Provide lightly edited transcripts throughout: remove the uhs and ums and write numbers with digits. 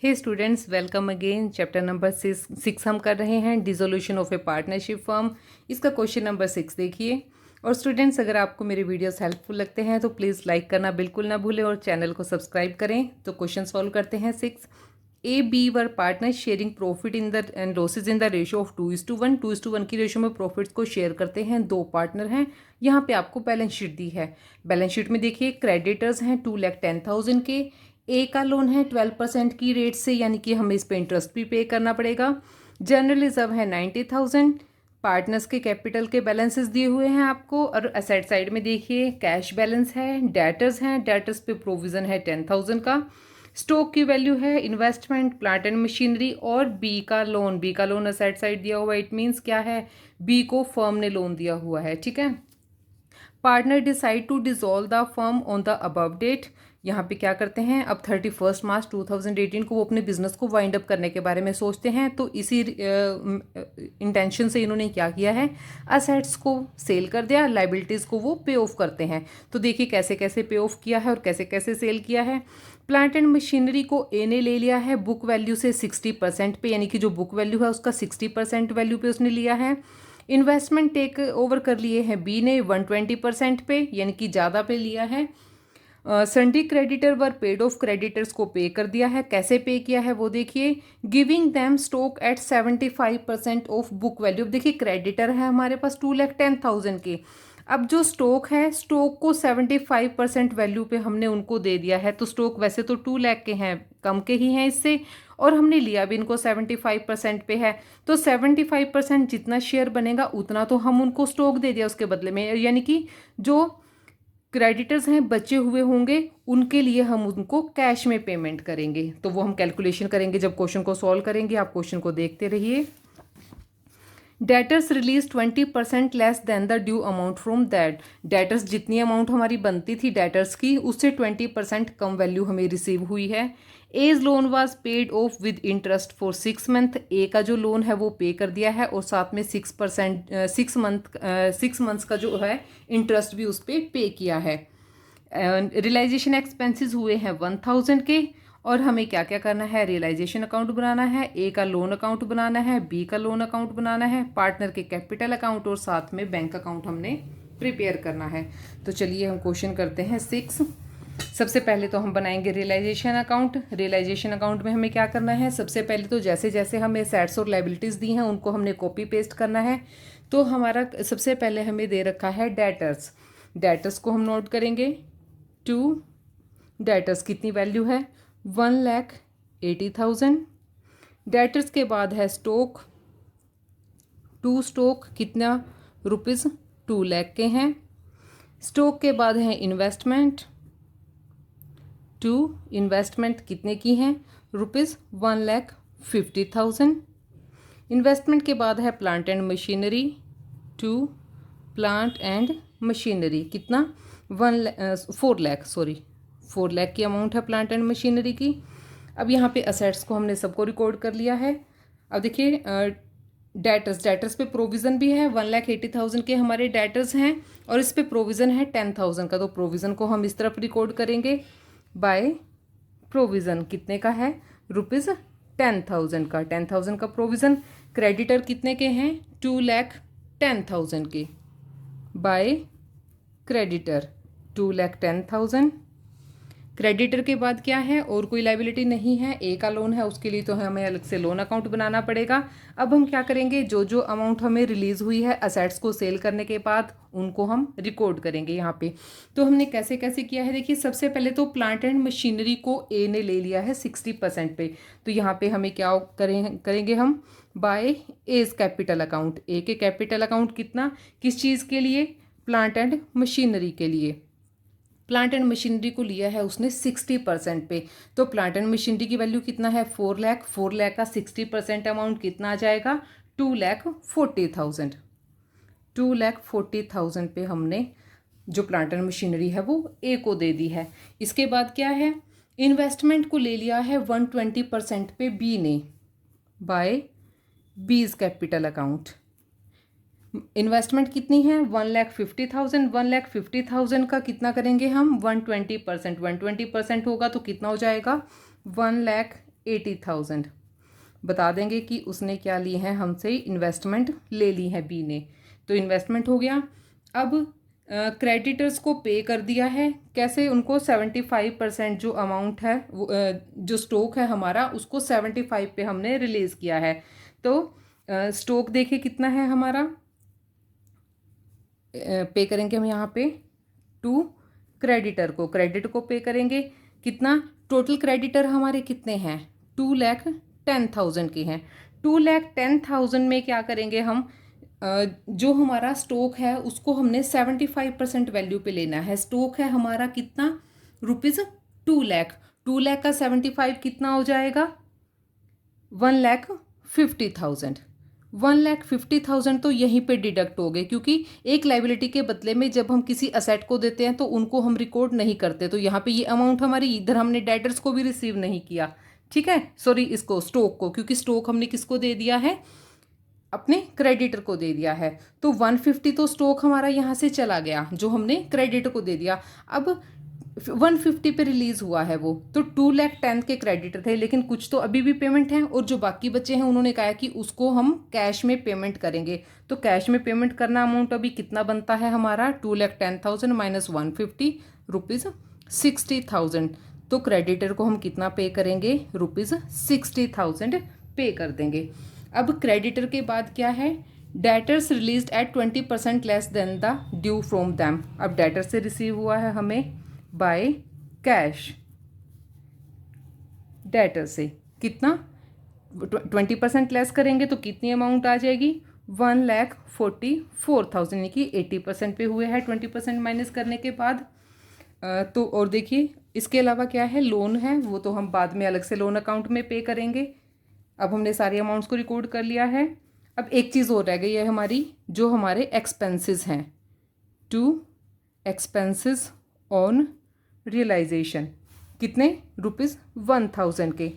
हे students, welcome again. Chapter number 6 हम कर रहे हैं, dissolution of a partnership firm. इसका क्वेश्चन नंबर 6 देखिए। और स्टूडेंट्स, अगर आपको मेरे वीडियोस हेल्पफुल लगते हैं तो प्लीज़ लाइक करना बिल्कुल ना भूलें और चैनल को सब्सक्राइब करें। तो क्वेश्चन सॉल्व करते हैं। 6 A B were partner sharing profit in the and losses in the ratio of 2:1। 2:1 की रेशियो में प्रॉफिट्स को शेयर करते हैं। दो पार्टनर हैं। यहाँ पे आपको बैलेंस शीट दी है। बैलेंस शीट में देखिए, क्रेडिटर्स हैं 2,10,000 के। ए का लोन है 12% की रेट से, यानी कि हमें इस पे इंटरेस्ट भी पे करना पड़ेगा। जनरल रिजर्व है 90,000। पार्टनर्स के कैपिटल के बैलेंसेस दिए हुए हैं आपको। और असेट साइड में देखिए, कैश बैलेंस है, डेटर्स हैं, डेटर्स पे प्रोविजन है 10,000 का। स्टॉक की वैल्यू है, इन्वेस्टमेंट, प्लांट एंड मशीनरी और बी का लोन। बी का लोन असेट साइड दिया हुआ है। इट मीन्स क्या है, बी को फर्म ने लोन दिया हुआ है। ठीक है। Partner decide to dissolve the firm on the above date. यहाँ पे क्या करते हैं, अब 31 मार्च 2018 को वो अपने बिजनेस को वाइंड अप करने के बारे में सोचते हैं। तो इसी इंटेंशन से इन्होंने क्या किया है, असेट्स को सेल कर दिया, लाइबिलिटीज़ को वो पे ऑफ करते हैं। तो देखिए कैसे कैसे पे ऑफ किया है और कैसे कैसे सेल किया है। प्लांट एंड मशीनरी को ए ने ले लिया है बुक वैल्यू से 60% पे, यानी कि जो बुक वैल्यू है उसका 60% वैल्यू पे उसने लिया है। इन्वेस्टमेंट टेक ओवर कर लिए हैं बी ने 120% पे, यानी कि ज़्यादा पे लिया है। सन्डी creditor were paid of, creditors को पे कर दिया है। कैसे पे किया है वो देखिए, giving them stock at 75% of book value. अब देखिए, क्रेडिटर है हमारे पास 2,10,000 के। अब जो स्टॉक है, स्टॉक को 75% वैल्यू पे हमने उनको दे दिया है। तो स्टॉक वैसे तो 2 लाख के हैं, कम के ही हैं इससे, और हमने लिया भी इनको 75% पे है। तो 75% जितना शेयर बनेगा उतना तो हम उनको स्टॉक दे दिया उसके बदले में, यानी कि जो क्रेडिटर्स हैं बचे हुए होंगे उनके लिए हम उनको कैश में पेमेंट करेंगे। तो वो हम कैलकुलेशन करेंगे जब क्वेश्चन को सॉल्व करेंगे। आप क्वेश्चन को देखते रहिए। Debtors release 20% less than the due amount from that. Debtors जितनी अमाउंट हमारी बनती थी डेटर्स की, उससे 20% कम वैल्यू हमें रिसीव हुई है। As loan was paid off with interest for 6 month. A का जो लोन है वो पे कर दिया है और साथ में 6 मंथ्स का जो है इंटरेस्ट भी उस पर पे किया है। रियलाइजेशन एक्सपेंसेस हुए हैं 1,000 के। और हमें क्या क्या करना है, रियलाइजेशन अकाउंट बनाना है, ए का लोन अकाउंट बनाना है, बी का लोन अकाउंट बनाना है, पार्टनर के कैपिटल अकाउंट और साथ में बैंक अकाउंट हमने प्रिपेयर करना है। तो चलिए हम क्वेश्चन करते हैं 6। सबसे पहले तो हम बनाएंगे रियलाइजेशन अकाउंट। रियलाइजेशन अकाउंट में हमें क्या करना है, सबसे पहले तो जैसे जैसे हमें एसेट्स और लायबिलिटीज़ दी हैं उनको हमने कॉपी पेस्ट करना है। तो हमारा सबसे पहले हमें दे रखा है डेटर्स। डेटर्स को हम नोट करेंगे। 2 डेटर्स कितनी वैल्यू है, 1,80,000। डेटर्स के बाद है स्टॉक। 2 स्टॉक कितना, रुपीज़ 2 लाख के हैं। स्टॉक के बाद है इन्वेस्टमेंट। 2 इन्वेस्टमेंट कितने की हैं, रुपीज़ 1,50,000। इन्वेस्टमेंट के बाद है plant and machinery. 2 plant and machinery कितना, 4 लाख की अमाउंट है प्लांट एंड मशीनरी की। अब यहाँ पे असेट्स को हमने सबको रिकॉर्ड कर लिया है। अब देखिए डेटर्स पे प्रोविज़न भी है, 1,80,000 के हमारे डेटर्स हैं और इस पे प्रोविज़न है 10,000 का। तो प्रोविज़न को हम इस तरफ रिकॉर्ड करेंगे बाय प्रोविज़न। कितने का है, रुपीज़ 10,000 का। 10,000 का प्रोविज़न। क्रेडिटर कितने के हैं, 2,10,000 के, बाय क्रेडिटर 2,10,000। क्रेडिटर के बाद क्या है, और कोई लाइबिलिटी नहीं है, ए का लोन है, उसके लिए तो हमें अलग से लोन अकाउंट बनाना पड़ेगा। अब हम क्या करेंगे, जो जो अमाउंट हमें रिलीज़ हुई है असेट्स को सेल करने के बाद उनको हम रिकॉर्ड करेंगे यहाँ पे। तो हमने कैसे कैसे किया है, देखिए सबसे पहले तो प्लांट एंड मशीनरी को ए ने ले लिया है 60% पे। तो यहाँ पे हमें क्या करेंगे हम, बाय एज कैपिटल अकाउंट। ए के कैपिटल अकाउंट कितना, किस चीज़ के लिए, प्लांट एंड मशीनरी के लिए। प्लांट एंड मशीनरी को लिया है उसने 60% पे। तो प्लांट एंड मशीनरी की वैल्यू कितना है, 4 लाख। 4 लाख का 60% अमाउंट कितना आ जाएगा, 2,40,000। 2,40,000 पे हमने जो प्लांट एंड मशीनरी है वो ए को दे दी है। इसके बाद क्या है, इन्वेस्टमेंट को ले लिया है 120% पे बी ने, bye B's capital account. Investment कितनी है, 1,50,000। 1,50,000 का कितना करेंगे हम, 120%। 120% होगा तो कितना हो जाएगा, 80,000। बता देंगे कि उसने क्या ली है, हमसे इन्वेस्टमेंट ले ली है बी ने। तो इन्वेस्टमेंट हो गया। अब क्रेडिटर्स को पे कर दिया है। कैसे? उनको 75% जो अमाउंट है जो स्टॉक है हमारा, उसको 75 पे हमने रिलीज़ किया है। तो स्टॉक देखिए कितना है हमारा, पे करेंगे हम यहाँ पे टू क्रेडिटर को पे करेंगे। कितना? टोटल क्रेडिटर हमारे कितने हैं? 2,10,000 के हैं। 2,10,000 में क्या करेंगे हम, जो हमारा स्टॉक है उसको हमने 75% वैल्यू पे लेना है। स्टॉक है हमारा कितना? रुपीज़ 2,00,000। 2,00,000 का 75 कितना हो जाएगा? 1,50,000। 1,50,000 तो यहीं पे डिडक्ट हो गए, क्योंकि एक लाइबिलिटी के बदले में जब हम किसी असेट को देते हैं तो उनको हम रिकॉर्ड नहीं करते। तो यहाँ पे ये अमाउंट हमारी, इधर हमने डेटर्स को भी रिसीव नहीं किया, ठीक है, सॉरी इसको स्टॉक को, क्योंकि स्टॉक हमने किसको दे दिया है? अपने क्रेडिटर को दे दिया है। तो 150 तो स्टॉक हमारा यहाँ से चला गया जो हमने क्रेडिटर को दे दिया। अब 150 पे रिलीज हुआ है वो, तो 2,10,000 के क्रेडिटर थे, लेकिन कुछ तो अभी भी पेमेंट है और जो बाकी बचे हैं उन्होंने कहा कि उसको हम कैश में पेमेंट करेंगे। तो कैश में पेमेंट करना अमाउंट अभी कितना बनता है हमारा? 2,10,000 माइनस 150 रुपीज़ 60,000। तो क्रेडिटर को हम कितना पे करेंगे? रुपीज़ 60,000 पे कर देंगे। अब क्रेडिटर के बाद क्या है? Debtors released at 20% less than the due from them. अब डेटर से रिसीव हुआ है हमें बाय कैश। डेटर से कितना? 20% लेस करेंगे तो कितनी अमाउंट आ जाएगी? 1,44,000, यानी कि 80% पे हुए हैं 20% माइनस करने के बाद। तो और देखिए इसके अलावा क्या है? लोन है, वो तो हम बाद में अलग से लोन अकाउंट में पे करेंगे। अब हमने सारी अमाउंट्स को रिकॉर्ड कर लिया है। अब एक चीज़ और रह गई है हमारी, जो हमारे एक्सपेंसेस हैं, टू एक्सपेंसेस ऑन रियलाइजेशन। कितने? ₹1,000 के।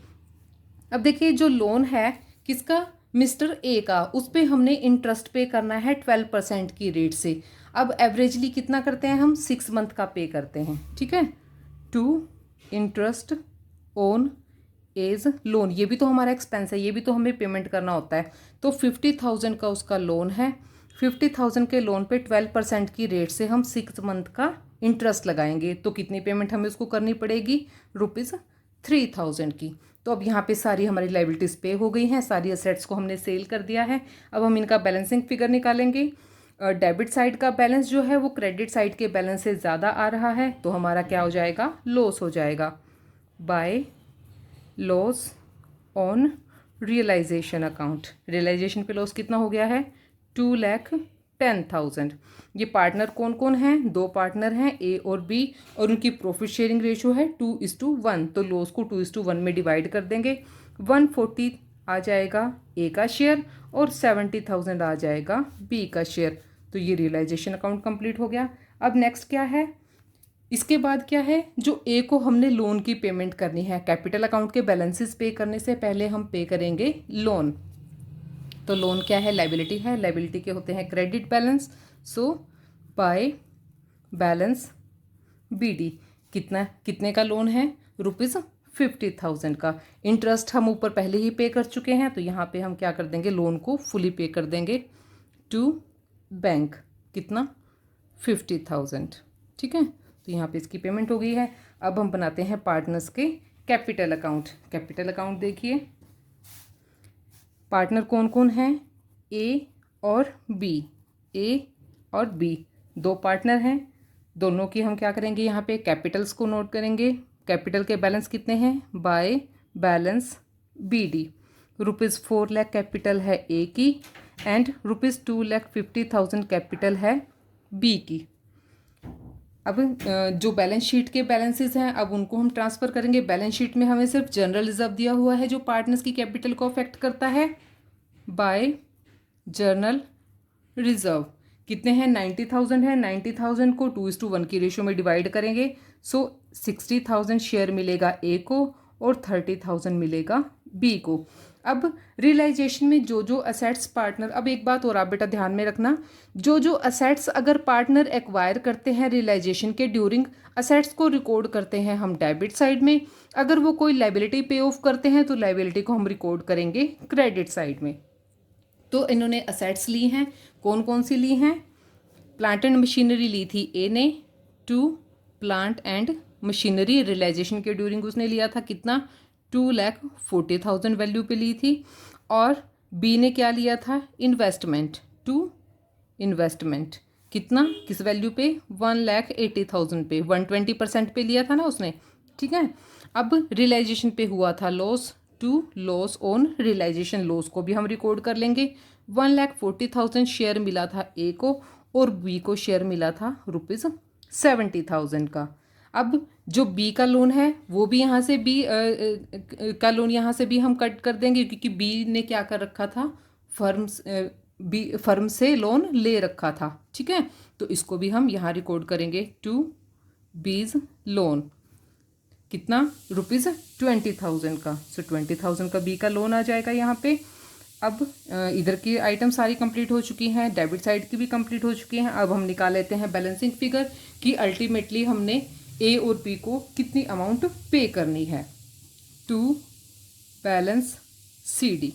अब देखिए जो लोन है किसका? मिस्टर ए का। उस पर हमने इंटरेस्ट पे करना है 12% की रेट से। अब एवरेजली कितना करते हैं हम? 6 मंथ का पे करते हैं, ठीक है। To interest on as loan, ये भी तो हमारा एक्सपेंस है, ये भी तो हमें पेमेंट करना होता है। तो 50,000 का उसका लोन है। 50,000 के लोन पे 12% की रेट से हम 6 मंथ का इंटरेस्ट लगाएंगे। तो कितनी पेमेंट हमें उसको करनी पड़ेगी? ₹3,000 की। तो अब यहाँ पे सारी हमारी लाइबिलिटीज़ पे हो गई हैं, सारी असेट्स को हमने सेल कर दिया है। अब हम इनका बैलेंसिंग फिगर निकालेंगे। डेबिट साइड का बैलेंस जो है वो क्रेडिट साइड के बैलेंस से ज़्यादा आ रहा है, तो हमारा क्या हो जाएगा? लॉस हो जाएगा। By loss on realisation account. Realisation पे लॉस कितना हो गया है? 2,10,000। ये पार्टनर कौन कौन हैं? 2 पार्टनर हैं, ए और बी, और उनकी प्रॉफिट शेयरिंग रेशो है 2:1। तो लॉस को 2:1 में डिवाइड कर देंगे। 140 आ जाएगा ए का शेयर और 70,000 आ जाएगा बी का शेयर। तो ये रियलाइजेशन अकाउंट कंप्लीट हो गया। अब नेक्स्ट क्या है? इसके बाद क्या है? जो ए को हमने लोन की पेमेंट करनी है। कैपिटल अकाउंट के बैलेंसेस पे करने से पहले हम पे करेंगे लोन। तो लोन क्या है? लाइबिलिटी है। लाइबिलिटी के होते हैं credit balance. So by balance BD. कितने का लोन है? ₹50,000 का। इंटरेस्ट हम ऊपर पहले ही पे कर चुके हैं, तो यहाँ पे हम क्या कर देंगे? लोन को फुली पे कर देंगे टू बैंक। कितना? 50,000, ठीक है। तो यहाँ पे इसकी पेमेंट हो गई है। अब हम बनाते हैं पार्टनर्स के कैपिटल अकाउंट। कैपिटल अकाउंट देखिए, पार्टनर कौन कौन है? ए और बी। ए और बी 2 पार्टनर हैं। दोनों की हम क्या करेंगे? यहाँ पे कैपिटल्स को नोट करेंगे। कैपिटल के बैलेंस कितने हैं? By balance B D. ₹4 lakh capital है ए की एंड ₹2,50,000 कैपिटल है बी की। अब जो बैलेंस शीट के बैलेंसेस हैं, अब उनको हम ट्रांसफ़र करेंगे। बैलेंस शीट में हमें सिर्फ जनरल रिजर्व दिया हुआ है जो पार्टनर्स की कैपिटल को अफेक्ट करता है। बाय जर्नल रिजर्व कितने हैं? 90,000 है। 90,000 को 2:1 की रेशो में डिवाइड करेंगे। सो 60,000 शेयर मिलेगा ए को और 30,000 मिलेगा बी को। अब रियलाइजेशन में जो जो असेट्स पार्टनर, अब एक बात और आप बेटा ध्यान में रखना, जो जो असेट्स अगर पार्टनर एक्वायर करते हैं रियलाइजेशन के ड्यूरिंग, असेट्स को रिकॉर्ड करते हैं हम डेबिट साइड में, अगर वो कोई लाइबिलिटी पे ऑफ करते हैं तो लाइबिलिटी को हम रिकॉर्ड करेंगे क्रेडिट साइड में। तो इन्होंने असेट्स ली हैं, कौन कौन सी ली हैं? प्लांट एंड मशीनरी ली थी ए ने, 2 प्लांट एंड मशीनरी रियलाइजेशन के ड्यूरिंग उसने लिया था कितना? 2,40,000 वैल्यू पे ली थी। और बी ने क्या लिया था? इन्वेस्टमेंट, 2 इन्वेस्टमेंट कितना, किस वैल्यू पे? 1,80,000 पे, 120% पे लिया था ना उसने, ठीक है। अब रियलाइजेशन पे हुआ था loss, 2 loss on realisation, loss को भी हम रिकॉर्ड कर लेंगे। 1,40,000 शेयर मिला था ए को और बी को शेयर मिला था ₹70,000 का। अब जो बी का लोन है वो भी यहाँ से बी का लोन यहाँ से भी हम कट कर देंगे, क्योंकि बी ने क्या कर रखा था? फर्म से लोन ले रखा था, ठीक है। तो इसको भी हम यहाँ रिकॉर्ड करेंगे, 2 बीज लोन कितना? ₹20,000 का। सो 20,000 का बी का लोन आ जाएगा यहाँ पे। अब इधर की आइटम सारी कंप्लीट हो चुकी हैं, डेबिट साइड की भी कंप्लीट हो चुकी हैं। अब हम निकाल लेते हैं बैलेंसिंग फिगर कि अल्टीमेटली हमने ए और बी को कितनी अमाउंट पे करनी है। टू बैलेंस सी डी,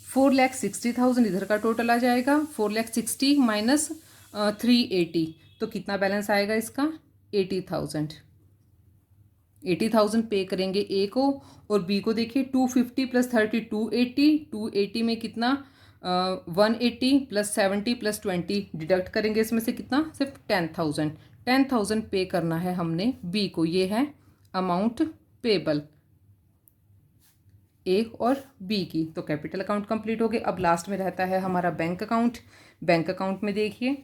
4,60,000 इधर का टोटल आ जाएगा, 4,60,000 माइनस 380, तो कितना बैलेंस आएगा इसका? 80,000 पे करेंगे ए को, और बी को देखिए 250 प्लस 30 280, 280 में कितना? 180 प्लस 70 प्लस 20 डिडक्ट करेंगे, इसमें से कितना? सिर्फ 10,000 पे करना है हमने बी को। ये है अमाउंट पेबल ए और बी की। तो कैपिटल अकाउंट कंप्लीट हो गए। अब लास्ट में रहता है हमारा बैंक अकाउंट। बैंक अकाउंट में देखिए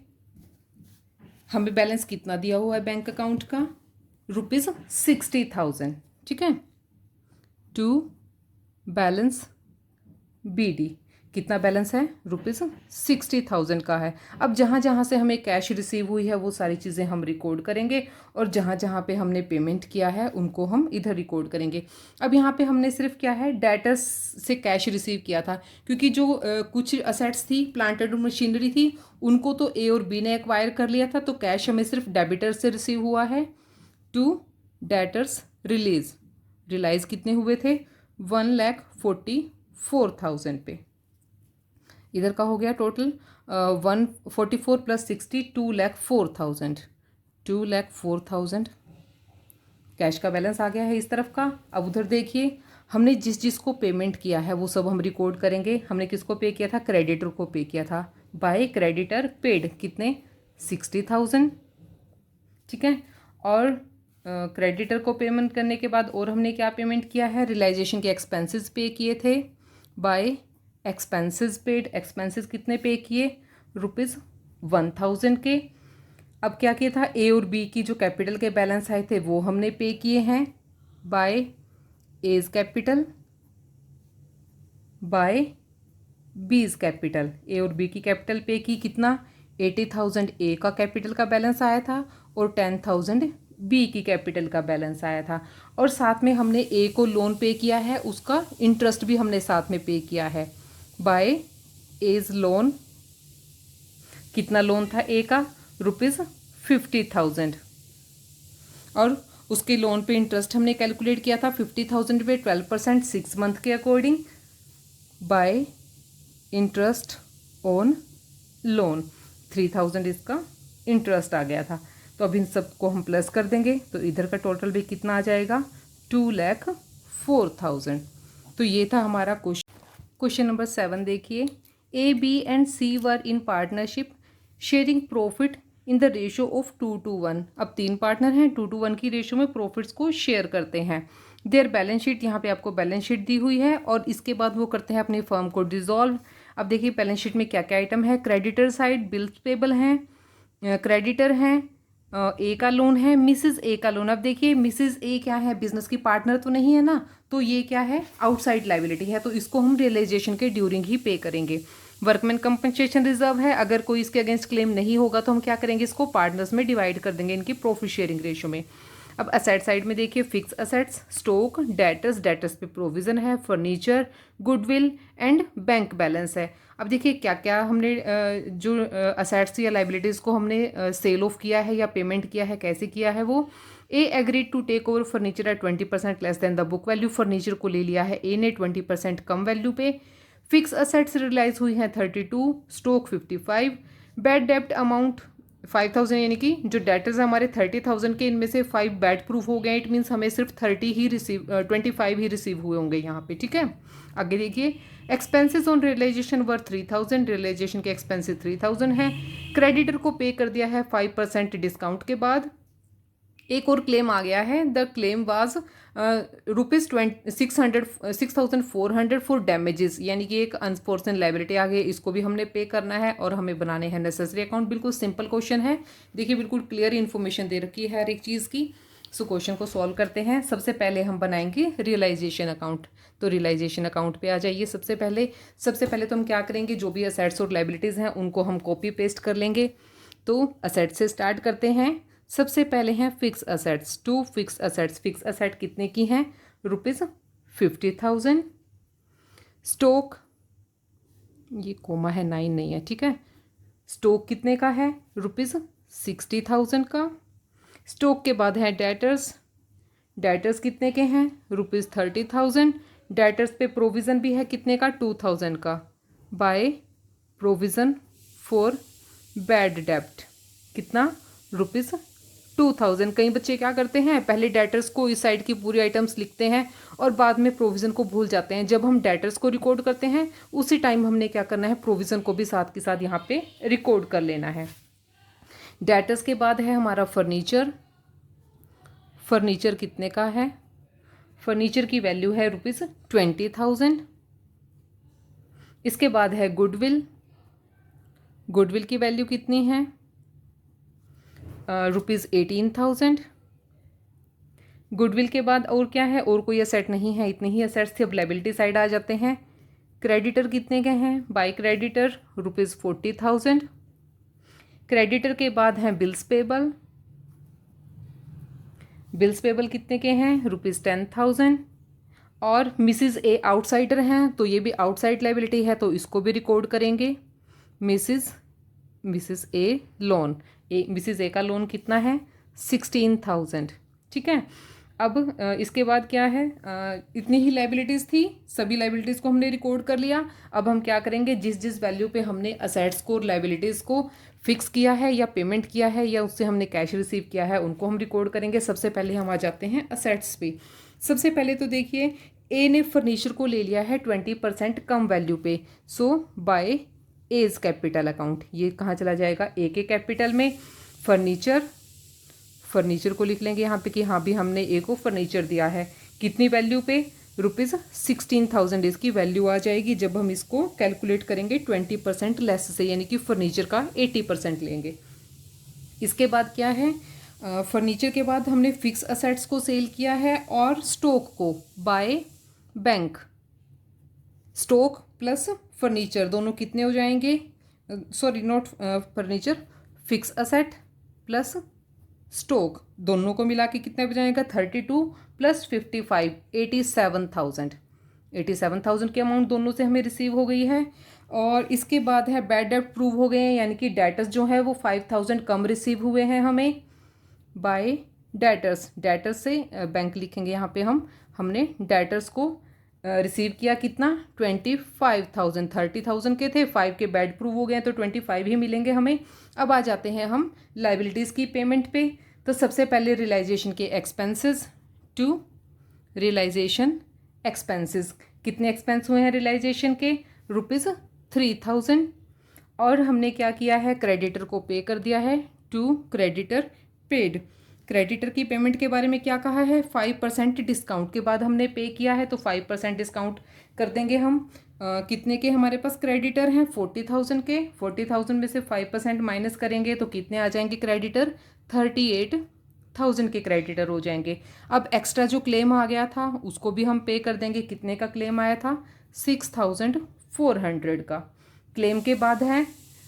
हमें बैलेंस कितना दिया हुआ है बैंक अकाउंट का? ₹60,000, ठीक है। टू बैलेंस बी डी, कितना बैलेंस है? ₹60,000 का है। अब जहाँ जहाँ से हमें कैश रिसीव हुई है वो सारी चीज़ें हम रिकॉर्ड करेंगे, और जहाँ जहाँ पे हमने पेमेंट किया है उनको हम इधर रिकॉर्ड करेंगे। अब यहाँ पे हमने सिर्फ क्या है, डेटर्स से कैश रिसीव किया था, क्योंकि जो कुछ असेट्स थी, प्लांट एंड मशीनरी थी, उनको तो ए और बी ने एक्वायर कर लिया था, तो कैश हमें सिर्फ डेबिटर से रिसीव हुआ है। टू डेटर्स रिलाइज कितने हुए थे? 1,44,000 पे। इधर का हो गया टोटल 144 प्लस 60, 2,04,000, 2,04,000 कैश का बैलेंस आ गया है इस तरफ का। अब उधर देखिए हमने जिस जिसको पेमेंट किया है वो सब हम रिकॉर्ड करेंगे। हमने किसको पे किया था? क्रेडिटर को पे किया था। बाय क्रेडिटर पेड कितने? 60,000, ठीक है। और क्रेडिटर को पेमेंट करने के बाद और हमने क्या पेमेंट किया है? रियलाइजेशन के एक्सपेंसेस पे किए थे। बाय एक्सपेंसेस पेड, एक्सपेंसेस कितने पे किए? ₹1,000 के। अब क्या किया था? ए और बी की जो कैपिटल के बैलेंस आए थे वो हमने पे किए हैं by A's capital, by B's capital. A और बी की कैपिटल पे की, कितना? 80,000 ए का कैपिटल का बैलेंस आया था और 10,000 बी की कैपिटल का बैलेंस आया था। और साथ में हमने ए को लोन पे किया है, उसका इंटरेस्ट भी हमने साथ में पे किया है बाय एज लोन। कितना लोन था ए का? ₹50,000, और उसके लोन पे इंटरेस्ट हमने कैलकुलेट किया था 50,000 पे 12% 6 मंथ के according bye interest on loan. 3,000 इसका इंटरेस्ट आ गया था। तो अब इन सबको हम प्लस कर देंगे तो इधर का टोटल भी कितना आ जाएगा? 2,04,000। तो ये था हमारा क्वेश्चन नंबर 7। देखिए A B and C were in partnership sharing profit in the ratio of 2:1। अब 3 पार्टनर हैं, 2:1 की रेशो में प्रॉफिट्स को शेयर करते हैं। देयर बैलेंस शीट, यहाँ पे आपको बैलेंस शीट दी हुई है, और इसके बाद वो करते हैं अपनी फर्म को डिसॉल्व। अब देखिए बैलेंस शीट में क्या क्या आइटम है। क्रेडिटर साइड बिल्स पेबल हैं, क्रेडिटर हैं, ए का लोन है, मिसेज ए का लोन। अब देखिए मिसेज ए क्या है? बिजनेस की पार्टनर तो नहीं है ना, तो ये क्या है? आउटसाइड लाइबिलिटी है, तो इसको हम रियलाइजेशन के ड्यूरिंग ही पे करेंगे। वर्कमैन कंपनसेशन रिजर्व है, अगर कोई इसके अगेंस्ट क्लेम नहीं होगा तो हम क्या करेंगे? इसको पार्टनर्स में डिवाइड कर देंगे इनकी प्रॉफिट शेयरिंग रेशो में। अब असेट साइड में देखिए, fix assets, stock, debtors, debtors पे प्रोविज़न है, furniture, goodwill and bank balance है। अब देखिए क्या क्या हमने जो असेट्स या लाइबिलिटीज़ को हमने सेल ऑफ किया है या पेमेंट किया है, कैसे किया है वो। A agreed to take over furniture at 20% less than the book value. Furniture को ले लिया है ए ने 20% कम वैल्यू पे। फिक्स असेट्स रियलाइज हुई हैं 32, स्टॉक 55, बैड डेब्ट अमाउंट 5000, यानी कि जो डेटर्स हैं हमारे 30,000 के, इनमें से 5 बैड प्रूफ हो गए। इट मीन्स हमें सिर्फ 25 ही रिसीव हुए होंगे यहाँ पे, ठीक है। आगे देखिए, expenses on realisation were 3000, realisation के एक्सपेंसेस 3000 हैं। क्रेडिटर को पे कर दिया है 5% डिस्काउंट के बाद। एक और क्लेम आ गया है, the claim was ₹6,400 for damages, यानी कि एक अनफॉर्चुनेट लाइबिलिटी आ गई, इसको भी हमने पे करना है और हमें बनाने हैं नेसेसरी अकाउंट। बिल्कुल सिंपल क्वेश्चन है, देखिए बिल्कुल क्लियर इन्फॉर्मेशन दे रखी है हर एक चीज़ की। सो क्वेश्चन को सॉल्व करते हैं। सबसे पहले हम बनाएंगे रियलाइजेशन अकाउंट। तो रियलाइजेशन अकाउंट पे आ जाइए। सबसे पहले तो हम क्या करेंगे, जो भी असेट्स और लाइबिलिटीज़ हैं उनको हम कॉपी पेस्ट कर लेंगे। तो असेट से स्टार्ट करते हैं। सबसे पहले हैं fix assets, 2 fix assets. Fix asset कितने की हैं, ₹50,000। स्टॉक, ये कोमा है 9 नहीं है, ठीक है। स्टॉक कितने का है, ₹60,000 का। स्टॉक के बाद है डेटर्स, डेटर्स कितने के हैं, ₹30,000। डेटर्स पे प्रोविज़न भी है कितने का, 2,000 का। बाय प्रोविज़न फॉर बैड डेब्ट कितना, ₹2,000। कई बच्चे क्या करते हैं, पहले डेटर्स को इस साइड की पूरी आइटम्स लिखते हैं और बाद में प्रोविज़न को भूल जाते हैं। जब हम डेटर्स को रिकॉर्ड करते हैं उसी टाइम हमने क्या करना है, प्रोविज़न को भी साथ के साथ यहाँ पे रिकॉर्ड कर लेना है। डेटर्स के बाद है हमारा फर्नीचर। फर्नीचर कितने का है, फर्नीचर की वैल्यू है ₹20,000। इसके बाद है गुडविल, गुडविल की वैल्यू कितनी है, ₹18,000। गुडविल के बाद और क्या है, और कोई असेट नहीं है, इतने ही असेट्स थे। अब लायबिलिटी साइड आ जाते हैं। क्रेडिटर कितने के हैं, बाय क्रेडिटर ₹40,000। क्रेडिटर के बाद हैं बिल्स पेबल, बिल्स पेबल कितने के हैं, ₹10,000। और मिसिज ए आउटसाइडर हैं तो ये भी आउटसाइड लायबिलिटी है, तो इसको भी रिकॉर्ड करेंगे। मिसिज ए लोन, मिसिज ए का लोन कितना है, 16,000, ठीक है। अब इसके बाद क्या है, इतनी ही लायबिलिटीज़ थी, सभी लायबिलिटीज़ को हमने रिकॉर्ड कर लिया। अब हम क्या करेंगे, जिस जिस वैल्यू पे हमने असेट्स को और लायबिलिटीज़ को फिक्स किया है या पेमेंट किया है या उससे हमने कैश रिसीव किया है, उनको हम रिकॉर्ड करेंगे। सबसे पहले हम आ जाते हैं असेट्स पे। सबसे पहले तो देखिए, ए ने फर्नीचर को ले लिया है 20% कम वैल्यू पे, सो बाय एज कैपिटल अकाउंट। ये कहाँ चला जाएगा, ए के कैपिटल में। फर्नीचर को लिख लेंगे यहाँ पे कि हाँ भी हमने ए को फर्नीचर दिया है, कितनी वैल्यू पे, ₹16,000 इसकी वैल्यू आ जाएगी जब हम इसको कैलकुलेट करेंगे 20% लेस से, यानी कि फर्नीचर का 80% लेंगे। इसके बाद क्या है, फर्नीचर के बाद हमने फिक्स असेट्स को सेल किया है और स्टॉक को by bank. Stock plus furniture दोनों कितने हो जाएंगे, sorry not furniture, fix asset plus stock दोनों को मिला के कितना हो जाएगा, 32 प्लस 55 87,000। 87,000 की अमाउंट दोनों से हमें रिसीव हो गई है। और इसके बाद है बैड डेब्ट प्रूव हो गए हैं, यानी कि डेटर्स जो है वो 5,000 कम रिसीव हुए हैं हमें बाय डेटर्स। डेटर्स से बैंक लिखेंगे यहाँ पे हमने डेटर्स को रिसीव किया कितना, 25,000। 30,000 के थे, 5 के बैड प्रूव हो गए तो 25 ही मिलेंगे हमें। अब आ जाते हैं हम लाइबिलिटीज़ की पेमेंट पे। तो सबसे पहले रियलाइजेशन के एक्सपेंसेस, टू रियलाइजेशन एक्सपेंसेस, कितने एक्सपेंस हुए हैं रियलाइजेशन के, ₹3,000। और हमने क्या किया है, क्रेडिटर को पे कर दिया है, टू क्रेडिटर पेड। क्रेडिटर की पेमेंट के बारे में क्या कहा है, 5% डिस्काउंट के बाद हमने पे किया है तो 5% डिस्काउंट कर देंगे हम। कितने के हमारे पास क्रेडिटर हैं, 40,000 के। 40,000 में से 5% माइनस करेंगे तो कितने आ जाएंगे क्रेडिटर, 38,000 के क्रेडिटर हो जाएंगे। अब एक्स्ट्रा जो क्लेम आ गया था उसको भी हम पे कर देंगे। कितने का क्लेम आया था, 6,400 का। क्लेम के बाद है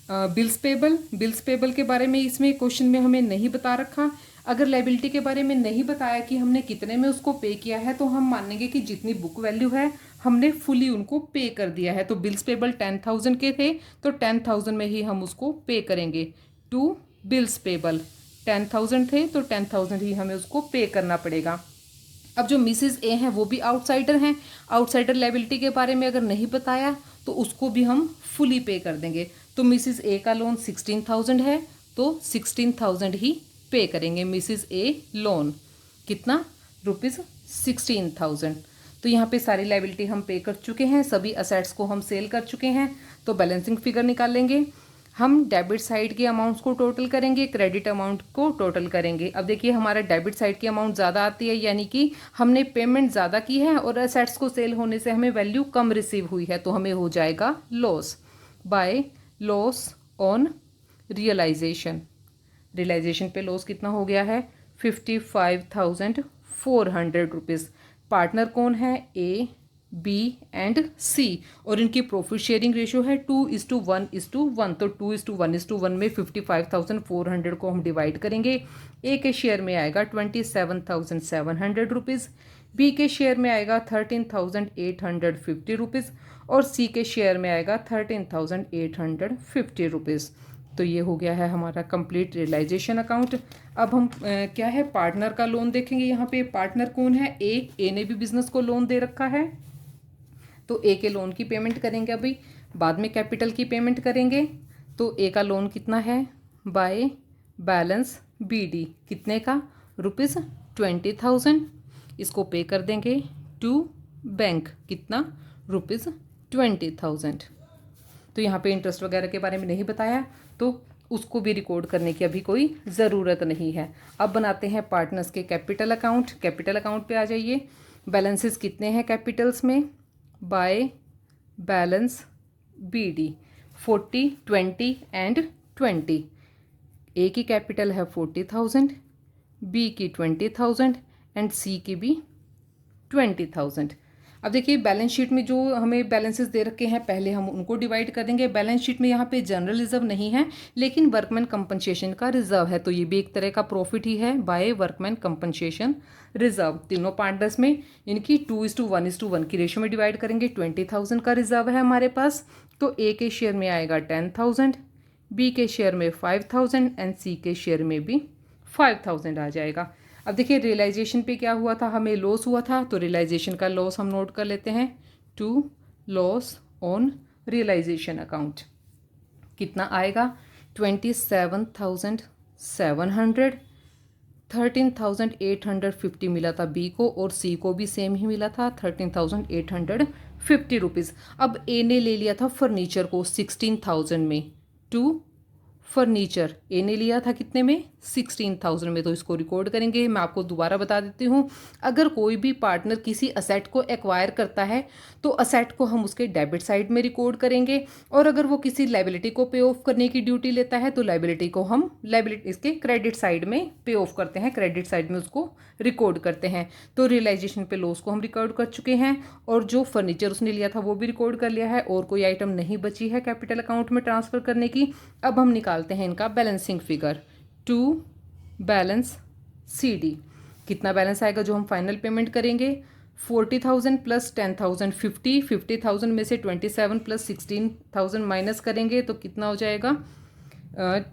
बिल्स पेबल। बिल्स पेबल के बारे में इसमें क्वेश्चन में हमें नहीं बता रखा। अगर लाइबिलिटी के बारे में नहीं बताया कि हमने कितने में उसको पे किया है तो हम मानेंगे कि जितनी बुक वैल्यू है हमने फुली उनको पे कर दिया है। तो बिल्स पेबल 10,000 के थे तो 10,000 में ही हम उसको पे करेंगे। टू बिल्स पेबल 10,000 थे तो 10,000 ही हमें उसको पे करना पड़ेगा। अब जो मिसेस ए हैं वो भी आउटसाइडर हैं। आउटसाइडर लाइबिलिटी के बारे में अगर नहीं बताया तो उसको भी हम फुली पे कर देंगे। तो मिसेस ए का लोन 16,000 है तो 16,000 ही पे करेंगे। मिसेस ए लोन कितना, ₹16,000। तो यहाँ पे सारी लाइबिलिटी हम पे कर चुके हैं, सभी असेट्स को हम सेल कर चुके हैं। तो बैलेंसिंग फिगर निकाल लेंगे। हम डेबिट साइड के अमाउंट्स को टोटल करेंगे, क्रेडिट अमाउंट को टोटल करेंगे। अब देखिए हमारा डेबिट साइड की अमाउंट ज़्यादा आती है, यानी कि हमने पेमेंट ज़्यादा की है और असेट्स को सेल होने से हमें वैल्यू कम रिसीव हुई है, तो हमें हो जाएगा loss by loss on realisation. Realisation पे लॉस कितना हो गया है, 55,400 रुपीज़। पार्टनर कौन है, ए बी एंड सी, और इनकी प्रॉफिट शेयरिंग रेशियो है 2:1:1। तो 2:1:1 में 55,400 को हम डिवाइड करेंगे। ए के शेयर में आएगा 27,700 रुपीज़, बी के शेयर में आएगा 13,850 रुपीज़ और सी के शेयर में आएगा 13,850 रुपीज़। तो ये हो गया है हमारा कंप्लीट रियलाइजेशन अकाउंट। अब हम क्या है पार्टनर का लोन देखेंगे। यहाँ पे पार्टनर कौन है, ए ने भी बिजनेस को लोन दे रखा है तो ए के लोन की पेमेंट करेंगे, अभी बाद में कैपिटल की पेमेंट करेंगे। तो ए का लोन कितना है, बाय बैलेंस बीडी कितने का, ₹20,000। इसको पे कर देंगे टू बैंक कितना, ₹20,000। तो यहाँ पे इंटरेस्ट वगैरह के बारे में नहीं बताया तो उसको भी रिकॉर्ड करने की अभी कोई ज़रूरत नहीं है। अब बनाते हैं पार्टनर्स के कैपिटल अकाउंट। कैपिटल अकाउंट पे आ जाइए। बैलेंसेस कितने हैं कैपिटल्स में, बाय बैलेंस बीडी 40, 20 एंड 20। ए की कैपिटल है 40,000, बी की 20,000 एंड सी की भी 20,000। अब देखिए बैलेंस शीट में जो हमें बैलेंसेस दे रखे हैं पहले हम उनको डिवाइड कर देंगे। बैलेंस शीट में यहाँ पे जनरल रिजर्व नहीं है लेकिन वर्कमैन कंपनसेशन का रिजर्व है, तो ये भी एक तरह का प्रॉफिट ही है बाय वर्कमैन कंपनसेशन रिजर्व। तीनों पार्टनर्स में इनकी 2:1:1 की रेशियो में डिवाइड करेंगे। 20,000 का रिजर्व है हमारे पास, तो ए के शेयर में आएगा 10,000, बी के शेयर में 5,000 एंड सी के शेयर में भी 5,000 आ जाएगा। अब देखिए रियलाइजेशन पे क्या हुआ था, हमें लॉस हुआ था तो रियलाइजेशन का लॉस हम नोट कर लेते हैं। To loss on realisation account कितना आएगा, 27,700। 13,850 मिला था बी को और सी को भी सेम ही मिला था 13,850 रुपीज़। अब ए ने ले लिया था फर्नीचर को 16,000 में। टू फर्नीचर ए ने लिया था कितने में, 16,000 में, तो इसको रिकॉर्ड करेंगे। मैं आपको दोबारा बता देती हूँ, अगर कोई भी पार्टनर किसी असेट को एक्वायर करता है तो असेट को हम उसके डेबिट साइड में रिकॉर्ड करेंगे और अगर वो किसी लाइबिलिटी को पे ऑफ करने की ड्यूटी लेता है तो लाइबिलिटी को हम इसके क्रेडिट साइड में पे ऑफ करते हैं, क्रेडिट साइड में उसको रिकॉर्ड करते हैं। तो रियलाइजेशन पे लॉस को हम रिकॉर्ड कर चुके हैं और जो फर्नीचर उसने लिया था वो भी रिकॉर्ड कर लिया है और कोई आइटम नहीं बची है कैपिटल अकाउंट में ट्रांसफ़र करने की। अब हम निकालते हैं इनका balancing figure. To balance C D कितना बैलेंस आएगा जो हम फाइनल पेमेंट करेंगे, 40,000 प्लस 10,000 50,000 में से 27 प्लस 16,000 माइनस करेंगे तो कितना हो जाएगा,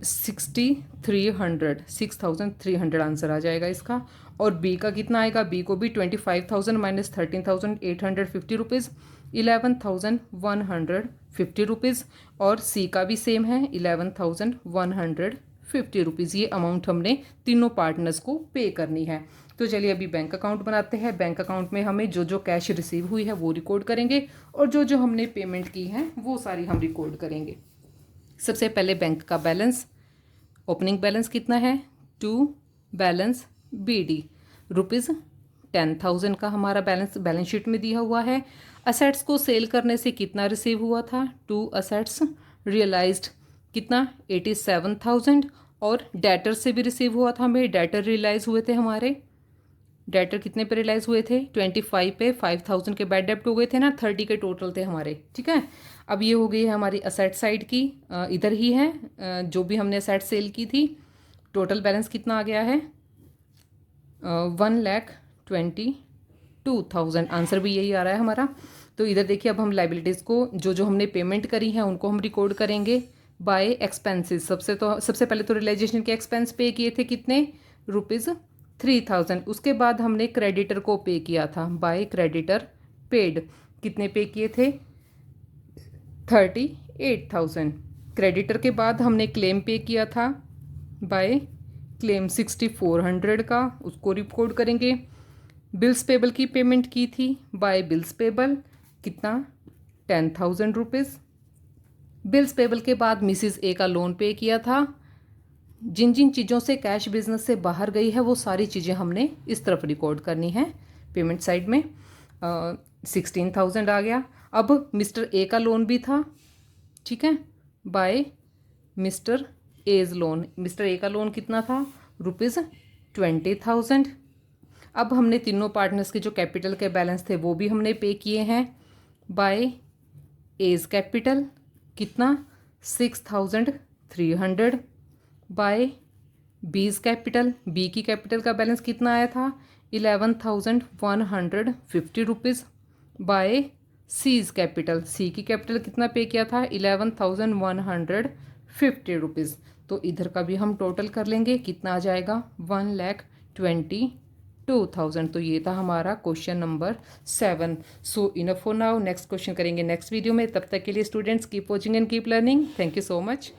6,300 आंसर आ जाएगा इसका। और बी का कितना आएगा, बी को भी 25,000 माइनस 13,850 रुपीज़ 11,150 रुपीज़ और सी का भी सेम है 11,150 रुपीज़। ये अमाउंट हमने तीनों पार्टनर्स को पे करनी है। तो चलिए अभी बैंक अकाउंट बनाते हैं। बैंक अकाउंट में हमें जो जो कैश रिसीव हुई है वो रिकॉर्ड करेंगे और जो जो हमने पेमेंट की है वो सारी हम रिकॉर्ड करेंगे। सबसे पहले बैंक का बैलेंस, ओपनिंग बैलेंस कितना है, टू बैलेंस बी डी ₹10,000 का हमारा बैलेंस शीट में दिया हुआ है। असेट्स को सेल करने से कितना रिसीव हुआ था, टू असेट्स रियलाइज्ड कितना 87,000 और डेटर से भी रिसीव हुआ था हमें, डेटर रियलाइज हुए थे हमारे। डेटर कितने पे रियलाइज हुए थे, 25 पे, 5,000 के बैड डेप्ट हो गए थे ना, 30 के टोटल थे हमारे, ठीक है। अब ये हो गई है हमारी असेट साइड की, इधर ही है जो भी हमने असेट सेल की थी। टोटल बैलेंस कितना आ गया है, 1,22,000, आंसर भी यही आ रहा है हमारा। तो इधर देखिए अब हम लाइबिलिटीज़ को जो जो हमने पेमेंट करी हैं उनको हम रिकॉर्ड करेंगे बाय एक्सपेंसेस। सबसे पहले तो रियलाइजेशन के एक्सपेंस पे किए थे कितने, ₹3,000। उसके बाद हमने क्रेडिटर को पे किया था बाय क्रेडिटर पेड, कितने पे किए थे, 38,000। क्रेडिटर के बाद हमने क्लेम पे किया था बाय क्लेम 6,400 का, उसको रिकॉर्ड करेंगे। बिल्स पेबल की पेमेंट की थी बाय बिल्स पेबल, कितना, 10,000 रुपीज़। बिल्स पेबल के बाद मिसिस ए का लोन पे किया था। जिन जिन चीज़ों से कैश बिजनेस से बाहर गई है वो सारी चीज़ें हमने इस तरफ रिकॉर्ड करनी है पेमेंट साइड में। 16,000 आ गया। अब मिस्टर ए का लोन भी था, ठीक है, bye mister A's loan. Mister A का लोन कितना था, ₹20,000। अब हमने तीनों पार्टनर्स के जो कैपिटल के बैलेंस थे वो भी हमने पे किए हैं बाय एज कैपिटल, कितना, 6,300। बाय बीज कैपिटल, बी की कैपिटल का बैलेंस कितना आया था, 11,150 रुपीज़। बाय सीज कैपिटल, सी की कैपिटल कितना पे किया था, 11,150 रुपीज़। तो इधर का भी हम टोटल कर लेंगे, कितना आ जाएगा, 1,22,000। तो ये था हमारा question number 7। So enough for now, next question करेंगे नेक्स्ट वीडियो में। तब तक के लिए students keep watching and keep learning. Thank you so much.